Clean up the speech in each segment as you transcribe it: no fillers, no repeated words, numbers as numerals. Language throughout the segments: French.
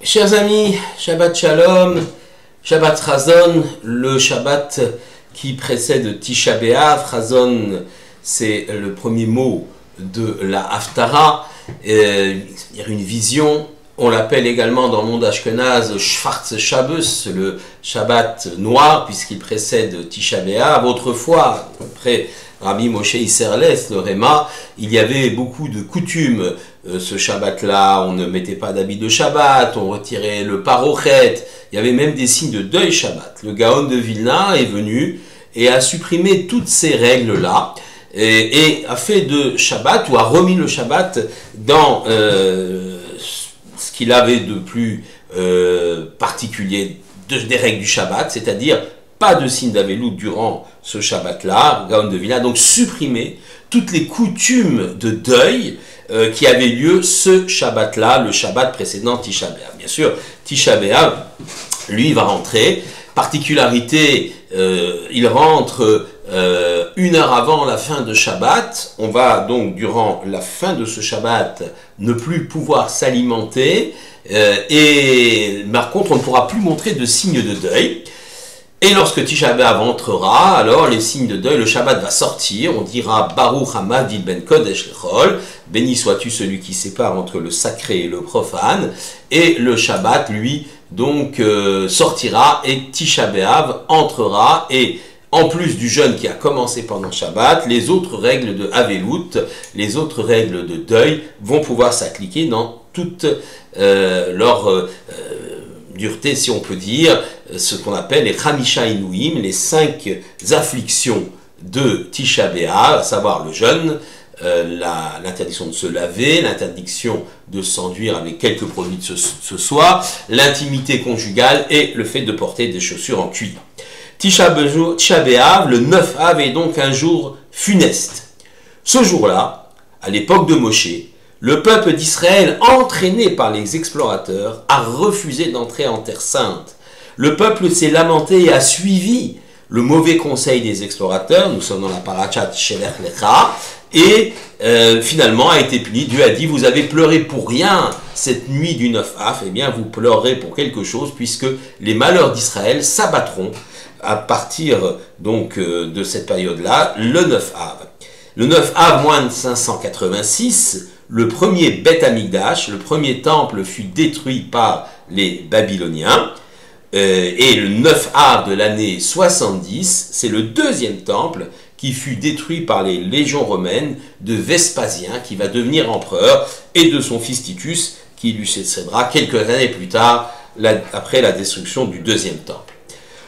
Chers amis, Shabbat Shalom, Shabbat Chazon, le Shabbat qui précède Tisha B'Av. Chazon, c'est le premier mot de la Haftara, c'est-à-dire une vision. On l'appelle également dans le monde ashkenaz Schwarz Shabbos, le Shabbat noir, puisqu'il précède Tisha B'Av. Autrefois, après Rabbi Moshe Isserles, le Réma, il y avait beaucoup de coutumes. Ce Shabbat-là, on ne mettait pas d'habit de Shabbat, on retirait le parochet, il y avait même des signes de deuil Shabbat. Le Gaon de Vilna est venu et a supprimé toutes ces règles-là et a fait de Shabbat, ou a remis le Shabbat dans ce qu'il avait de plus particulier des règles du Shabbat, c'est-à-dire pas de signe d'Avelout durant ce Shabbat-là. Gaon de Vilna a donc supprimé toutes les coutumes de deuil qui avaient lieu ce Shabbat-là, le Shabbat précédent Tisha B'Av. Bien sûr, Tisha B'Av, lui, va rentrer. Particularité, il rentre une heure avant la fin de Shabbat. On va donc, durant la fin de ce Shabbat, ne plus pouvoir s'alimenter. Et par contre, on ne pourra plus montrer de signes de deuil. Et lorsque Tisha B'Av entrera, alors les signes de deuil, le Shabbat va sortir, on dira Baruch Hamad Ben Kodesh Lechol, béni sois-tu celui qui sépare entre le sacré et le profane, et le Shabbat, lui, donc sortira, et Tisha B'Av entrera, et en plus du jeûne qui a commencé pendant Shabbat, les autres règles de Avelout, les autres règles de deuil vont pouvoir s'appliquer dans toute leur dureté, si on peut dire, ce qu'on appelle les Chamisha Inouim, les 5 afflictions de Tisha B'Av, à savoir le jeûne, l'interdiction de se laver, l'interdiction de s'enduire avec quelques produits de ce soir, l'intimité conjugale et le fait de porter des chaussures en cuir. Tisha B'Av, le 9 Av, est donc un jour funeste. Ce jour-là, à l'époque de Moshe, le peuple d'Israël, entraîné par les explorateurs, a refusé d'entrer en terre sainte. Le peuple s'est lamenté et a suivi le mauvais conseil des explorateurs. Nous sommes dans la parachat Shelech Lecha. Et finalement a été puni. Dieu a dit, vous avez pleuré pour rien cette nuit du 9 Av. Eh bien, vous pleurerez pour quelque chose, puisque les malheurs d'Israël s'abattront à partir donc de cette période-là, le 9 Av. Le 9 Av, moins de 586, le premier Beth Amikdash, le premier temple, fut détruit par les Babyloniens. Et le 9 Av de l'année 70, c'est le deuxième temple qui fut détruit par les légions romaines de Vespasien, qui va devenir empereur, et de son fils Titus, qui lui succédera quelques années plus tard, après la destruction du deuxième temple.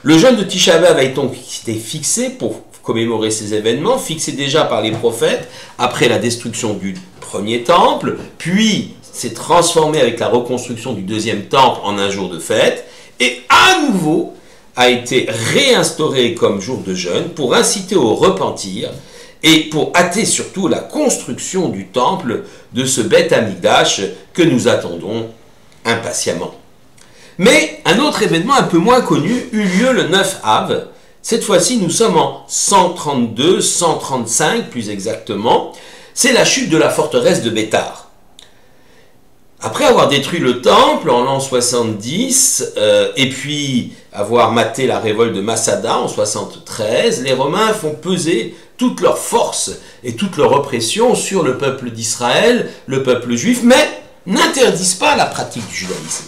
Le jeûne de Tisha B'Av a été fixé pour commémorer ces événements, fixé déjà par les prophètes, après la destruction du premier temple, puis s'est transformé avec la reconstruction du deuxième temple en un jour de fête, et à nouveau a été réinstauré comme jour de jeûne pour inciter au repentir et pour hâter surtout la construction du temple de ce Beth Amikdash que nous attendons impatiemment. Mais un autre événement un peu moins connu eut lieu le 9 Av. Cette fois-ci, nous sommes en 132, 135 plus exactement. C'est la chute de la forteresse de Béthar. Après avoir détruit le temple en l'an 70, et puis avoir maté la révolte de Massada en 73, les Romains font peser toute leur force et toute leur oppression sur le peuple d'Israël, le peuple juif, mais n'interdisent pas la pratique du judaïsme.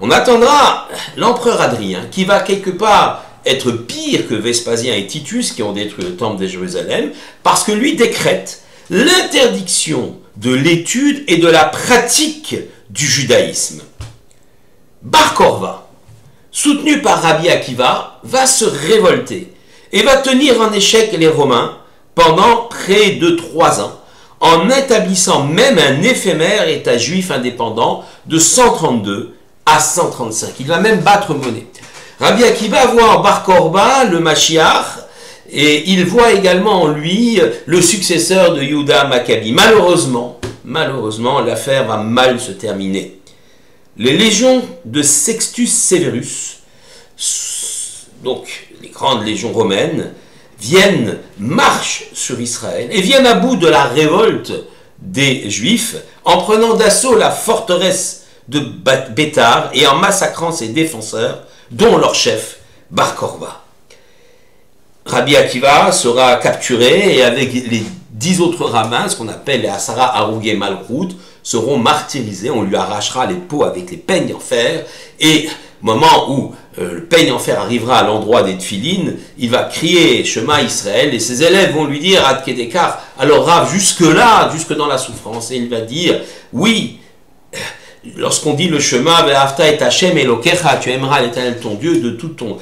On attendra l'empereur Adrien, qui va quelque part être pire que Vespasien et Titus, qui ont détruit le temple de Jérusalem, parce que lui décrète l'interdiction de l'étude et de la pratique du judaïsme. Bar Korva, soutenu par Rabbi Akiva, va se révolter et va tenir en échec les Romains pendant près de 3 ans, en établissant même un éphémère État juif indépendant de 132 à 135. Il va même battre monnaie. Rabbi Akiva voit en Bar Korva le Mashiach, et il voit également en lui le successeur de Yehuda Maccabi. Malheureusement, l'affaire va mal se terminer. Les légions de Sextus Severus, donc les grandes légions romaines, marchent sur Israël et viennent à bout de la révolte des Juifs en prenant d'assaut la forteresse de Bétar et en massacrant ses défenseurs, dont leur chef, Bar Korba. Rabbi Akiva sera capturé et avec les 10 autres rabbins, ce qu'on appelle les Asara Harugé Malchut, seront martyrisés. On lui arrachera les peaux avec les peignes en fer et au moment où le peigne en fer arrivera à l'endroit des tfilines, il va crier Shema Israël et ses élèves vont lui dire Ad Kedekar, alors Rav, jusque-là, jusque dans la souffrance, et il va dire oui, lorsqu'on dit le Shema, Ve'afta et Hashem Elokecha, tu aimeras l'Éternel ton Dieu de tout ton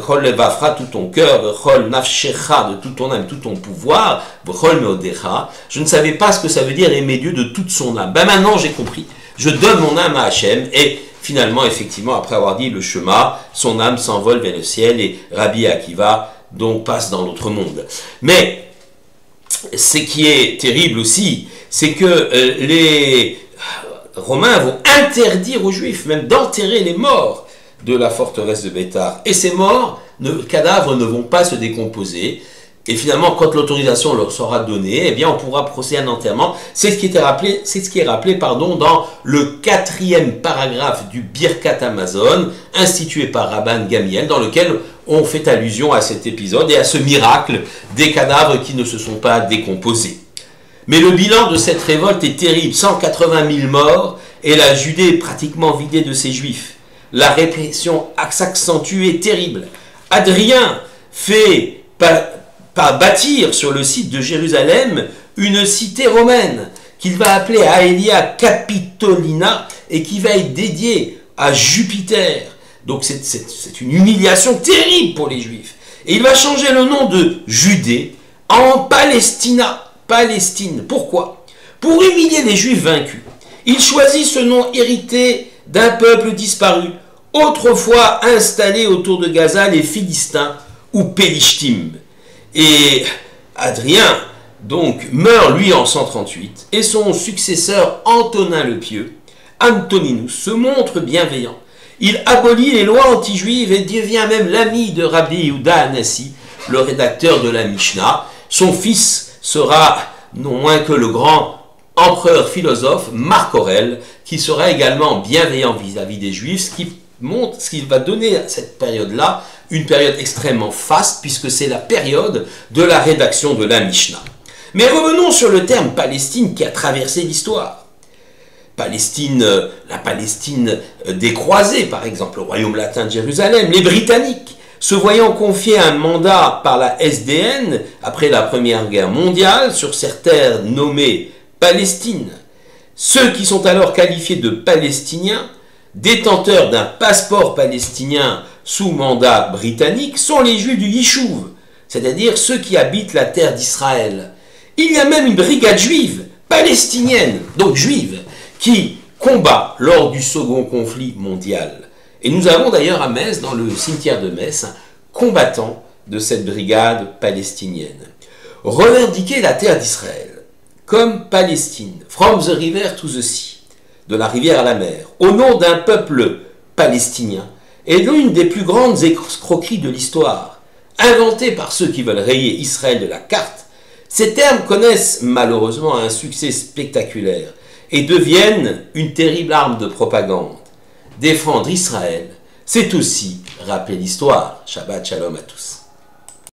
Chol Levafra, tout ton cœur, Chol Nafshecha, de tout ton âme, tout ton pouvoir, Chol Meodecha. Je ne savais pas ce que ça veut dire aimer Dieu de toute son âme. Ben maintenant j'ai compris. Je donne mon âme à Hashem et finalement, effectivement, après avoir dit le Shema, son âme s'envole vers le ciel et Rabbi Akiva donc passe dans l'autre monde. Mais ce qui est terrible aussi, c'est que les Romains vont interdire aux Juifs même d'enterrer les morts de la forteresse de Bétar. Et ces morts, les cadavres ne vont pas se décomposer. Et finalement, quand l'autorisation leur sera donnée, eh bien, on pourra procéder à un enterrement. C'est ce qui est rappelé dans le 4e paragraphe du Birkat Hamazon, institué par Rabban Gamiel, dans lequel on fait allusion à cet épisode et à ce miracle des cadavres qui ne se sont pas décomposés. Mais le bilan de cette révolte est terrible, 180 000 morts et la Judée pratiquement vidée de ses Juifs. La répression s'accentue et terrible. Adrien fait bâtir sur le site de Jérusalem une cité romaine qu'il va appeler Aelia Capitolina et qui va être dédiée à Jupiter. Donc c'est une humiliation terrible pour les Juifs. Et il va changer le nom de Judée en Palestine. Pourquoi? Pour humilier les Juifs vaincus. Il choisit ce nom hérité d'un peuple disparu, autrefois installé autour de Gaza, les Philistins ou Pélishtim. Et Adrien, donc, meurt lui en 138, et son successeur Antonin le Pieux, Antoninus, se montre bienveillant. Il abolit les lois anti-juives et devient même l'ami de Rabbi Yehuda Hanassi, le rédacteur de la Mishnah. Son fils sera non moins que le grand empereur philosophe Marc Aurèle, qui sera également bienveillant vis-à-vis des Juifs, ce qui va donner à cette période-là une période extrêmement faste, puisque c'est la période de la rédaction de la Mishnah. Mais revenons sur le terme Palestine qui a traversé l'histoire. La Palestine des croisés, par exemple, le royaume latin de Jérusalem, les Britanniques, se voyant confier un mandat par la SDN après la Première Guerre mondiale sur cette terre nommée Palestine. Ceux qui sont alors qualifiés de Palestiniens, détenteurs d'un passeport palestinien sous mandat britannique, sont les Juifs du Yishuv, c'est-à-dire ceux qui habitent la terre d'Israël. Il y a même une brigade juive, palestinienne, donc juive, qui combat lors du second conflit mondial. Et nous avons d'ailleurs à Metz, dans le cimetière de Metz, un combattant de cette brigade palestinienne. Revendiquer la terre d'Israël comme Palestine, from the river to the sea, de la rivière à la mer, au nom d'un peuple palestinien, est l'une des plus grandes escroqueries de l'histoire. Inventée par ceux qui veulent rayer Israël de la carte, ces termes connaissent malheureusement un succès spectaculaire et deviennent une terrible arme de propagande. Défendre Israël, c'est aussi rappeler l'histoire. Shabbat Shalom à tous.